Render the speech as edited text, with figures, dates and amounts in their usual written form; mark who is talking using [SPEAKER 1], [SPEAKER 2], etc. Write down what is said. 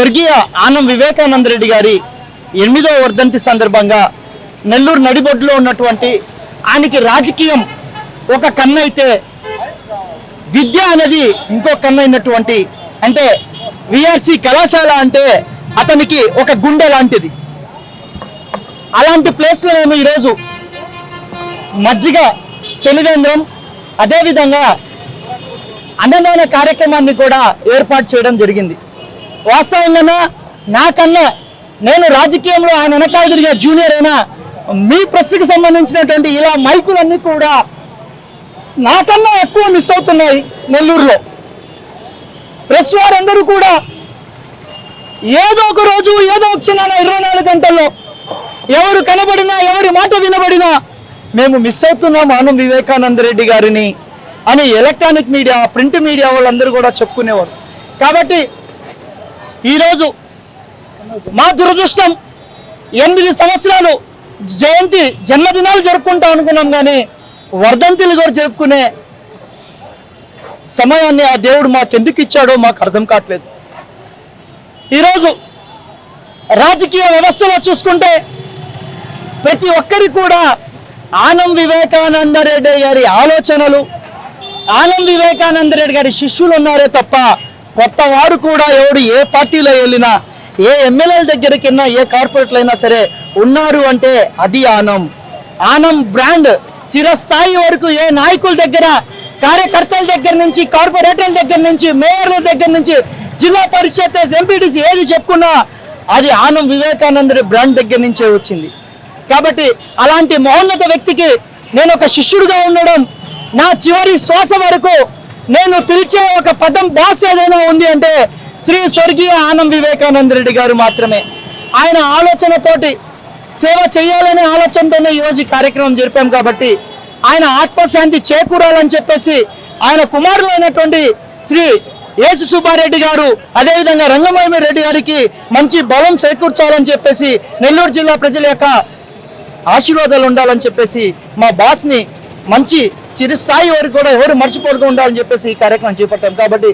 [SPEAKER 1] స్వర్గీయ ఆనం వివేకానంద రెడ్డి గారి 8వ వర్ధంతి సందర్భంగా నెల్లూరు నడిబొడ్డులో ఉన్నటువంటి ఆయనకి రాజకీయం ఒక కన్నైతే విద్య అనేది ఇంకో కన్నైనటువంటి అంటే విఆర్సి కళాశాల అంటే అతనికి ఒక గుండె లాంటిది. అలాంటి ప్లేస్లో మేము ఈరోజు మజ్జిగ చలివేంద్రం అదేవిధంగా అన్నదాన కార్యక్రమాన్ని కూడా ఏర్పాటు చేయడం జరిగింది. వాస్తవంగా నాకన్నా నేను రాజకీయంలో ఆయన వెనకాల తిరిగే జూనియర్ అయినా మీ ప్రెస్కి సంబంధించినటువంటి ఇలా మైకులన్నీ కూడా నాకన్నా ఎక్కువ మిస్ అవుతున్నాయి. నెల్లూరులో ప్రెస్ వారందరూ కూడా ఏదో ఒక రోజు ఏదో ఒక క్షణాన 24 గంటల్లో ఎవరు కనబడినా ఎవరి మాట వినబడినా మేము మిస్ అవుతున్నాం ఆనం వివేకానంద రెడ్డి గారిని అని ఎలక్ట్రానిక్ మీడియా ప్రింట్ మీడియా వాళ్ళందరూ కూడా చెప్పుకునేవారు. కాబట్టి ఈరోజు మా దురదృష్టం 8 సంవత్సరాలు జన్మదినాలు జరుపుకుంటాం అనుకున్నాం, కానీ వర్ధంతులు కూడా జరుపుకునే సమయాన్ని ఆ దేవుడు మాకెందుకు ఇచ్చాడో మాకు అర్థం కావట్లేదు. ఈరోజు రాజకీయ వ్యవస్థలో చూసుకుంటే ప్రతి ఒక్కరి కూడా ఆనం వివేకానంద రెడ్డి గారి ఆలోచనలు, ఆనం వివేకానంద రెడ్డి గారి శిష్యులు ఉన్నారే తప్ప కొత్త వారు కూడా ఎవరు ఏ పార్టీలో వెళ్ళినా ఏ ఎమ్మెల్యేల దగ్గరికి వెళ్ళినా ఏ కార్పొరేట్లు అయినా సరే ఉన్నారు అంటే అది ఆనం బ్రాండ్ చిరస్థాయి వరకు ఏ నాయకుల దగ్గర కార్యకర్తల దగ్గర నుంచి కార్పొరేటర్ల దగ్గర నుంచి మేయర్ల దగ్గర నుంచి జిల్లా పరిషత్ ఎంపీటీసీ ఏది చెప్పుకున్నా అది ఆనం వివేకానంద బ్రాండ్ దగ్గర నుంచే వచ్చింది. కాబట్టి అలాంటి మహోన్నత వ్యక్తికి నేను ఒక శిష్యుడిగా ఉండడం, నా చివరి శ్వాస వరకు నేను పిలిచే ఒక పదం బాస్ ఏదైనా ఉంది అంటే శ్రీ స్వర్గీయ ఆనం వివేకానంద రెడ్డి గారు మాత్రమే. ఆయన ఆలోచనతోటి సేవ చేయాలనే ఆలోచనతోనే ఈరోజు ఈ కార్యక్రమం జరిపాం. కాబట్టి ఆయన ఆత్మశాంతి చేకూరాలని చెప్పేసి ఆయన కుమారులైనటువంటి శ్రీ ఏసు సుబ్బారెడ్డి గారు అదేవిధంగా రంగమయ్య రెడ్డి గారికి మంచి బలం చేకూర్చాలని చెప్పేసి నెల్లూరు జిల్లా ప్రజల యొక్క ఆశీర్వాదాలు ఉండాలని చెప్పేసి మా బాస్ని మంచి చిరస్థాయి వరకు కూడా ఎవరు మర్చిపోకుండా ఉండాలని చెప్పేసి ఈ కార్యక్రమం చేపట్టాం. కాబట్టి